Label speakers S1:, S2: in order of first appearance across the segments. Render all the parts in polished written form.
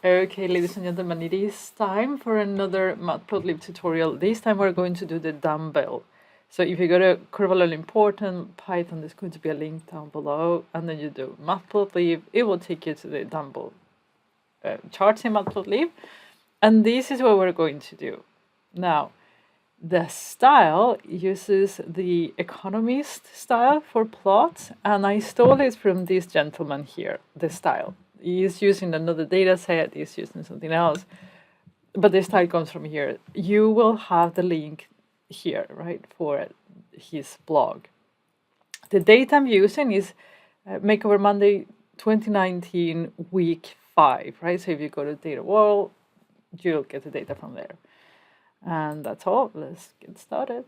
S1: Okay, ladies and gentlemen, it is time for another Matplotlib tutorial. This time we're going to do the dumbbell. So if you go to Curbal important Python, there's going to be a link down below, and then you do Matplotlib. It will take you to the dumbbell charts in Matplotlib, and this is what we're going to do. Now, the style uses the economist style for plots, and I stole it from this gentleman here, the style. He's using another data set, he's using something else, but the style comes from here. You will have the link here, right, for his blog. The date I'm using is Makeover Monday 2019 week 5, right? So if you go to Data World, you'll get the data from there. And that's all. Let's get started.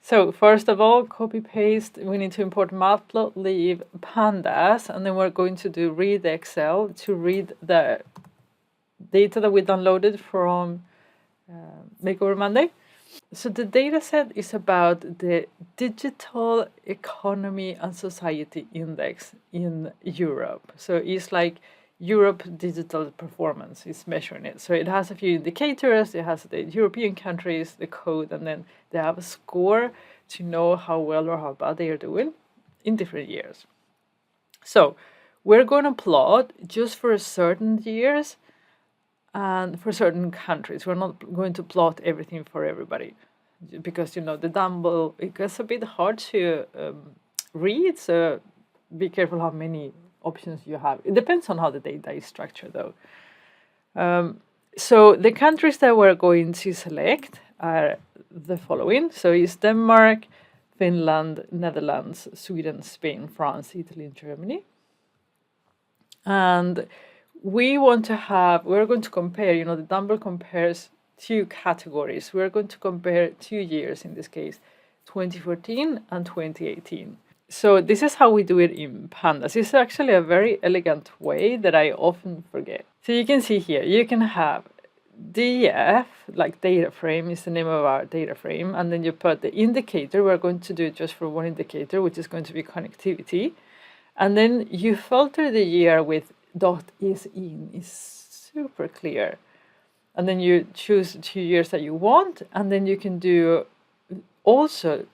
S1: So first of all, copy paste. We need to import Matplotlib Pandas, and then we're going to do read Excel to read the data that we downloaded from Makeover Monday. So the data set is about the Digital Economy and Society Index in Europe. So it's like Europe digital performance is measuring it. So it has a few indicators. It has the European countries, the code, and then they have a score to know how well or how bad they are doing in different years. So we're going to plot just for certain years and for certain countries. We're not going to plot everything for everybody because, you know, the Dumbbell, it gets a bit hard to read. So be careful how many options you have. It depends on how the data is structured, though. So the countries that we're going to select are the following. So it's Denmark, Finland, Netherlands, Sweden, Spain, France, Italy, and Germany. And we're going to compare, you know, the Dumbbell compares two categories. We're going to compare 2 years, in this case, 2014 and 2018. So this is how we do it in Pandas. It's actually a very elegant way that I often forget. So you can see here, you can have DF, like data frame is the name of our data frame, and then you put the indicator. We're going to do it just for one indicator, which is going to be connectivity. And then you filter the year with .isin, is super clear. And then you choose 2 years that you want, and then you can do also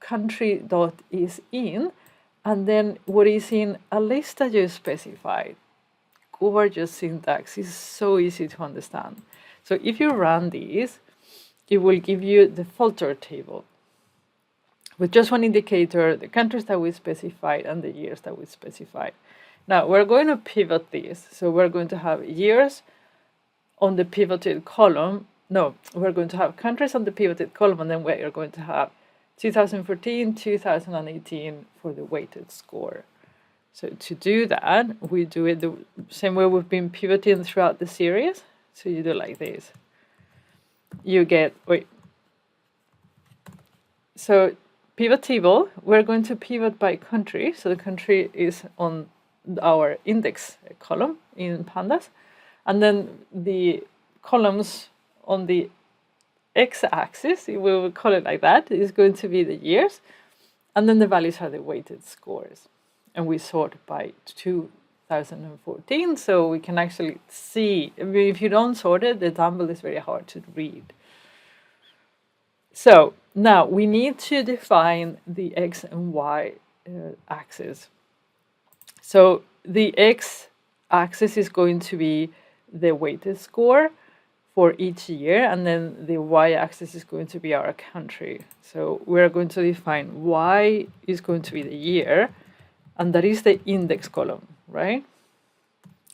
S1: country.isin, and then what is in a list that you specified. Gorgeous syntax is so easy to understand. So if you run these, it will give you the filter table with just one indicator, the countries that we specified and the years that we specified. Now we're going to pivot this. So we're going to have years on the pivoted column. No, we're going to have countries on the pivoted column, and then we're going to have 2014, 2018 for the weighted score. So to do that, we do it the same way we've been pivoting throughout the series. So you do like this. You get, so pivot table, we're going to pivot by country. So the country is on our index column in Pandas. And then the columns on the X-axis, we will call it like that, is going to be the years, and then the values are the weighted scores. And we sort by 2014, so we can actually see. I mean, if you don't sort it, the Dumbbell is very hard to read. So now we need to define the X and Y axis. So the X-axis is going to be the weighted score for each year, and then the Y-axis is going to be our country. So we're going to define Y is going to be the year, and that is the index column, right?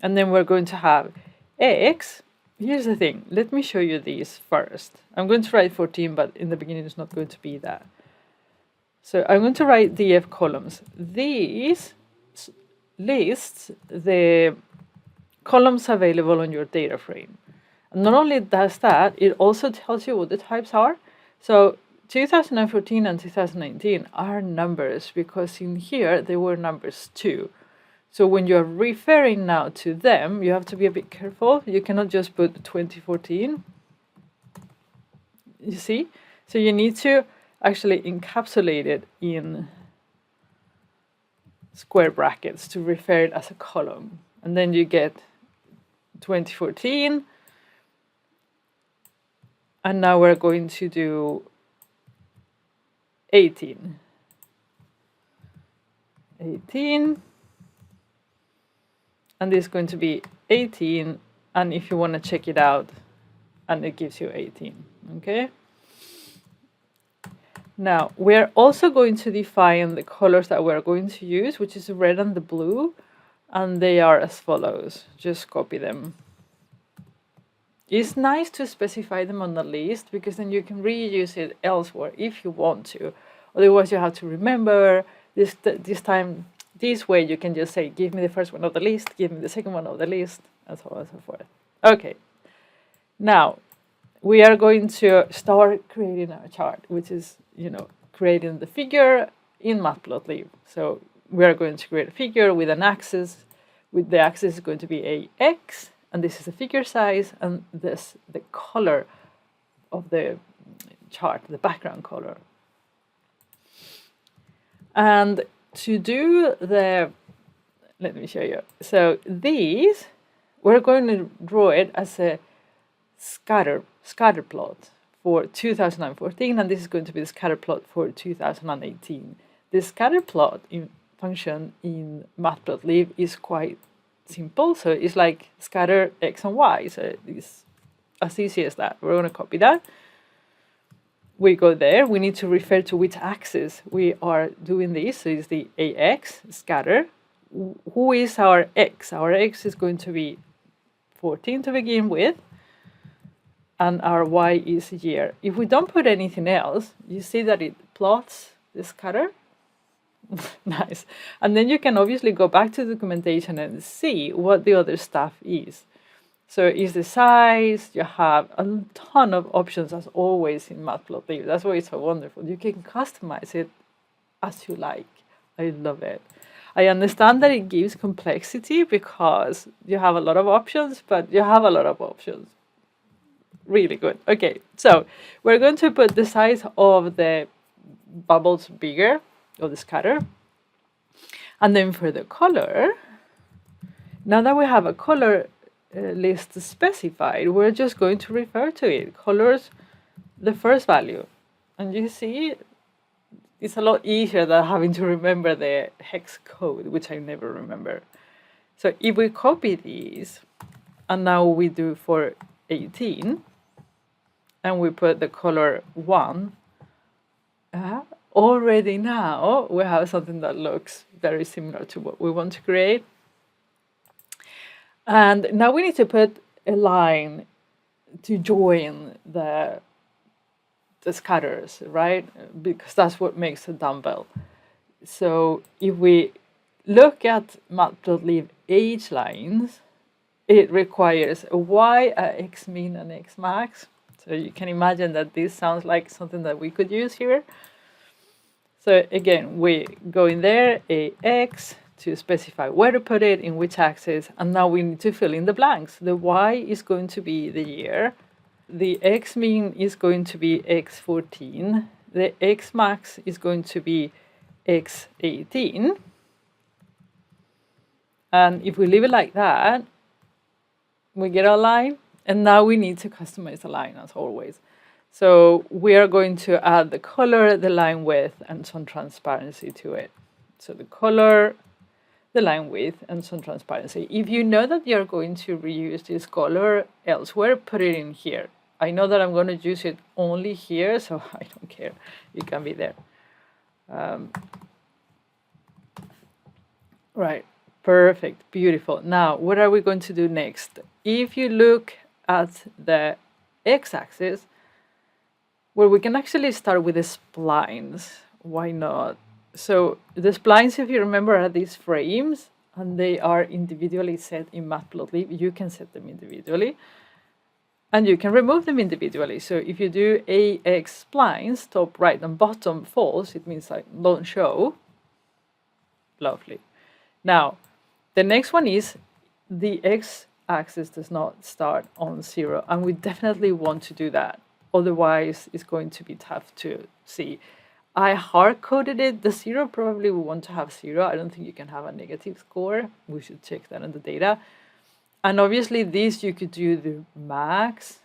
S1: And then we're going to have X. Here's the thing. Let me show you these first. I'm going to write 14, but in the beginning it's not going to be that. So I'm going to write DF columns. These lists the columns available on your data frame. And not only does that, it also tells you what the types are. So 2014 and 2019 are numbers because in here they were numbers too. So when you're referring now to them, you have to be a bit careful. You cannot just put 2014. You see? So you need to actually encapsulate it in square brackets to refer it as a column. And then you get 2014. And now we're going to do 18. 18. And this is going to be 18. And if you want to check it out, and it gives you 18. Okay. Now, we're also going to define the colors that we're going to use, which is the red and the blue. And they are as follows. Just copy them. It's nice to specify them on the list because then you can reuse it elsewhere if you want to. Otherwise, you have to remember this time. This way, you can just say, give me the first one of the list, give me the second one of the list, and so on and so forth. Okay. Now, we are going to start creating our chart, which is, creating the figure in Matplotlib. So we are going to create a figure with an axis. With the axis is going to be a x. And this is the figure size, and this the color of the chart, the background color. And to do let me show you. So these, we're going to draw it as a scatter plot for 2014, and this is going to be the scatter plot for 2018. The scatter plot function in Matplotlib is quite simple, so it's like scatter x and y, so it's as easy as that. We're going to copy that. We go there. We need to refer to which axis we are doing this. So it's the AX scatter. Who is our x? Our x is going to be 14 to begin with, and our y is year. If we don't put anything else, you see that it plots the scatter. Nice. And then you can obviously go back to the documentation and see what the other stuff is. So is the size, you have a ton of options as always in Matplotlib. That's why it's so wonderful. You can customize it as you like. I love it. I understand that it gives complexity because you have a lot of options, but you have a lot of options. Really good. Okay, so we're going to put the size of the bubbles bigger, of the scatter. And then for the color, now that we have a color list specified, we're just going to refer to it. Colors, the first value. And you see, it's a lot easier than having to remember the hex code, which I never remember. So if we copy these, and now we do for 18, and we put the color 1, already now we have something that looks very similar to what we want to create. And now we need to put a line to join the scatters, right? Because that's what makes a dumbbell. So if we look at Matplotlib age lines, it requires a y, a x min, and x max. So you can imagine that this sounds like something that we could use here. So again, we go in there, AX, to specify where to put it, in which axis, and now we need to fill in the blanks. The Y is going to be the year. The X min is going to be X14. The X max is going to be X18. And if we leave it like that, we get a line, and now we need to customize the line as always. So we are going to add the color, the line width, and some transparency to it. So the color, the line width, and some transparency. If you know that you're going to reuse this color elsewhere, put it in here. I know that I'm going to use it only here, so I don't care. It can be there. Right, perfect, beautiful. Now, what are we going to do next? If you look at the x-axis, well, we can actually start with the splines. Why not? So the splines, if you remember, are these frames, and they are individually set in Matplotlib. You can set them individually, and you can remove them individually. So if you do AX splines, top, right, and bottom false, it means like don't show. Lovely. Now, the next one is the x-axis does not start on 0, and we definitely want to do that. Otherwise, it's going to be tough to see. I hard-coded it. The 0 probably we want to have 0. I don't think you can have a negative score. We should check that in the data. And obviously this you could do the max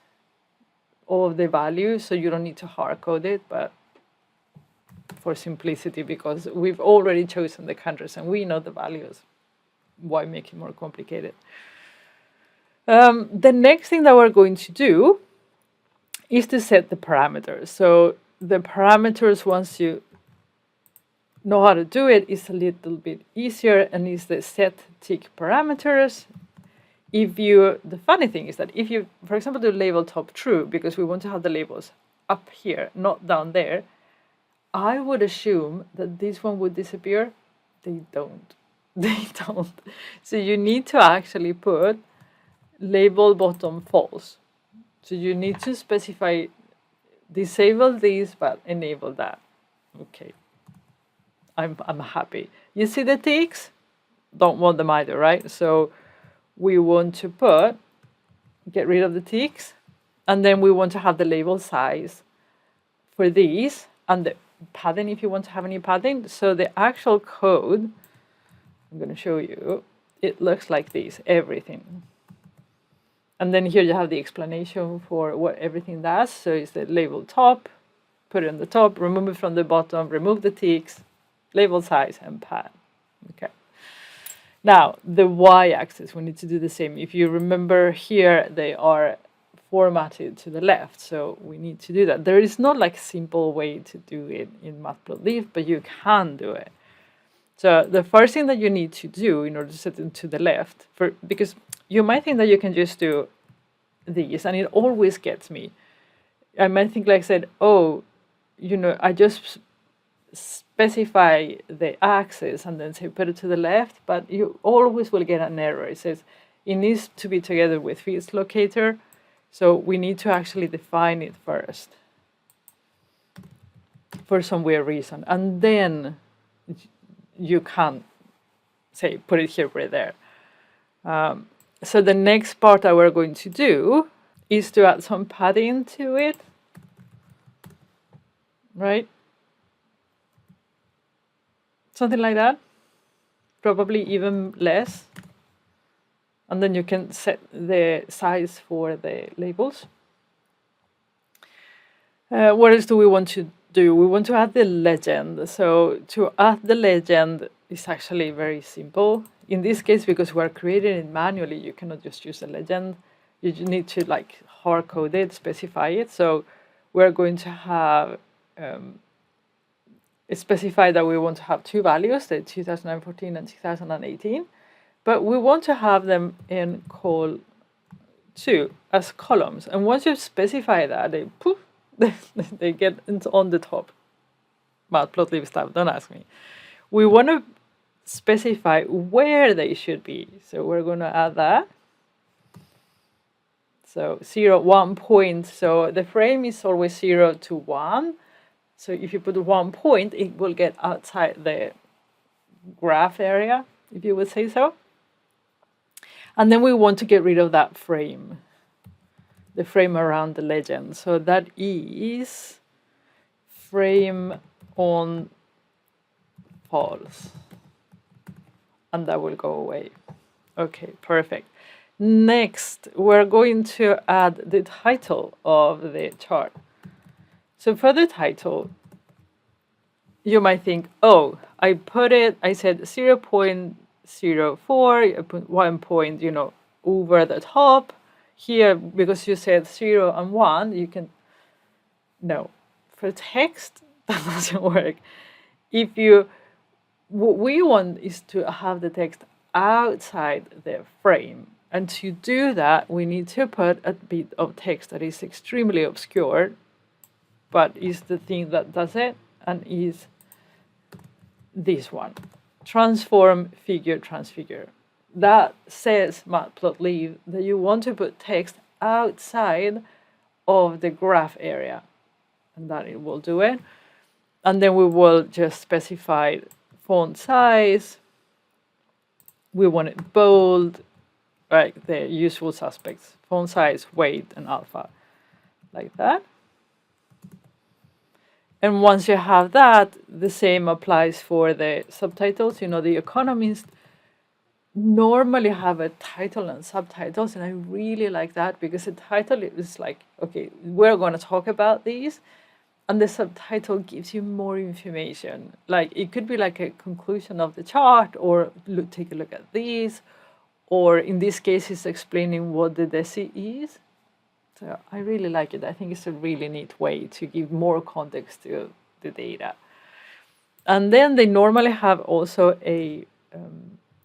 S1: of the value, so you don't need to hard code it, but for simplicity, because we've already chosen the countries and we know the values, why make it more complicated? The next thing that we're going to do is to set the parameters. So the parameters, once you know how to do it, is a little bit easier, and is the set tick parameters. The funny thing is that if you, for example, do label top true, because we want to have the labels up here, not down there, I would assume that this one would disappear. They don't. They don't. So you need to actually put label bottom false. So you need to specify disable this but enable that. Okay. I'm happy. You see the ticks? Don't want them either, right? So we want to get rid of the ticks, and then we want to have the label size for these, and the padding if you want to have any padding. So the actual code, I'm going to show you, it looks like this, everything. And then here you have the explanation for what everything does. So it's the label top, put it on the top, remove it from the bottom, remove the ticks, label size, and pad. Okay. Now, the y-axis, we need to do the same. If you remember here, they are formatted to the left, so we need to do that. There is not like a simple way to do it in Matplotlib, but you can do it. So the first thing that you need to do in order to set them to the left, because you might think that you can just do these, and it always gets me. I might think, like I said, oh, I just specify the axis and then say put it to the left, but you always will get an error. It says it needs to be together with fields locator, so we need to actually define it first for some weird reason, and then you can say put it here or there. So the next part that we're going to do is to add some padding to it, right? Something like that, probably even less. And then you can set the size for the labels. What else do we want to do? We want to add the legend. So to add the legend is actually very simple. In this case, because we're creating it manually, you cannot just use a legend. You need to like hard code it, specify it. So we're going to have specify that we want to have two values, the 2014 and 2018, but we want to have them in col 2 as columns. And once you specify that, they poof, they get on the top. Matplotlib stuff, don't ask me. We want to specify where they should be. So we're going to add that. So 0, 1 point. So the frame is always 0 to 1. So if you put 1 point, it will get outside the graph area, if you would say so. And then we want to get rid of that frame, the frame around the legend. So that is frame on false. And that will go away. Okay, perfect. Next, we're going to add the title of the chart. So for the title, you might think, oh, I said 0.04, I put 1 point, over the top. Here, because you said 0 and 1, you can, no. For text, that doesn't work. What we want is to have the text outside the frame. And to do that, we need to put a bit of text that is extremely obscure, but is the thing that does it, and is this one. Transform, figure, transfigure. That says Matplotlib that you want to put text outside of the graph area, and that it will do it. And then we will just specify font size. We want it bold, like the usual suspects. Font size, weight, and alpha, like that. And once you have that, the same applies for the subtitles. The Economist normally have a title and subtitles, and I really like that because the title is like, okay, we're going to talk about these, and the subtitle gives you more information. Like it could be like a conclusion of the chart, or take a look at these, or in this case, it's explaining what the DESI is. So I really like it. I think it's a really neat way to give more context to the data. And then they normally have also a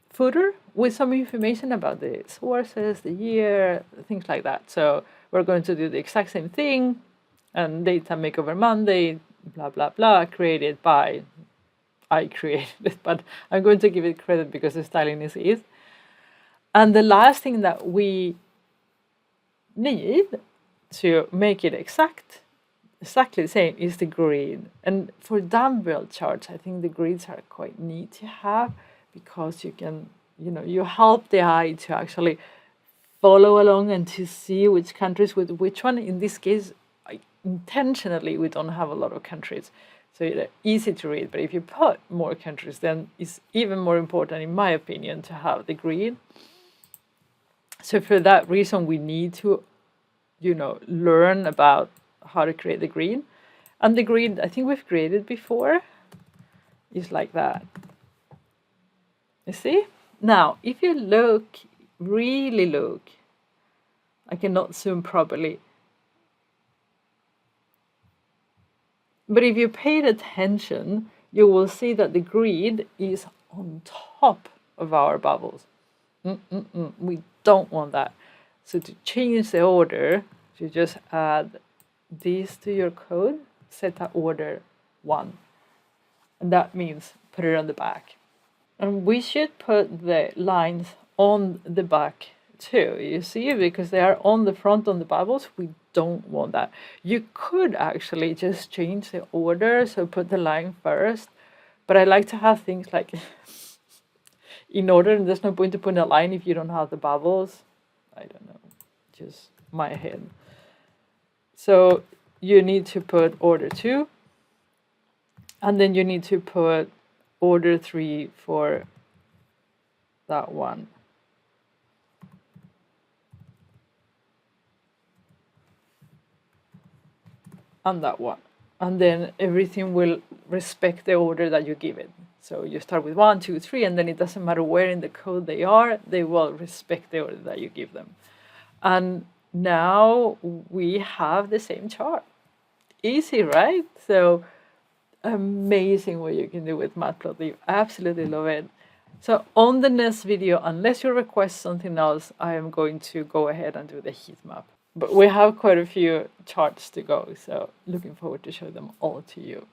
S1: footer with some information about the sources, the year, things like that. So we're going to do the exact same thing, and data makeover Monday, blah, blah, blah, created by, I created it, but I'm going to give it credit because the styling is it. And the last thing that we need to make it exactly the same is the grid. And for dumbbell charts, I think the grids are quite neat to have because you can, you help the eye to actually follow along and to see which countries with which one. In this case, intentionally, we don't have a lot of countries. So it's easy to read, but if you put more countries, then it's even more important, in my opinion, to have the grid. So for that reason, we need to, learn about how to create the grid. And the grid, I think we've created before, is like that. You see? Now, if you look, really look, I cannot zoom properly. But if you paid attention, you will see that the grid is on top of our bubbles. We don't want that. So to change the order, you just add this to your code, set a order 1. And that means put it on the back. And we should put the lines on the back too, you see, because they are on the front on the bubbles. We don't want that. You could actually just change the order, so put the line first, but I like to have things like in order, and there's no point to put a line if you don't have the bubbles. I don't know, just my head. So you need to put order 2, and then you need to put order 3 for that one. And that one. And then everything will respect the order that you give it. So you start with 1, 2, 3, and then it doesn't matter where in the code they are, they will respect the order that you give them. And now we have the same chart. Easy, right? So amazing what you can do with Matplotlib. Absolutely love it. So on the next video, unless you request something else, I am going to go ahead and do the heat map. But we have quite a few charts to go, so looking forward to show them all to you.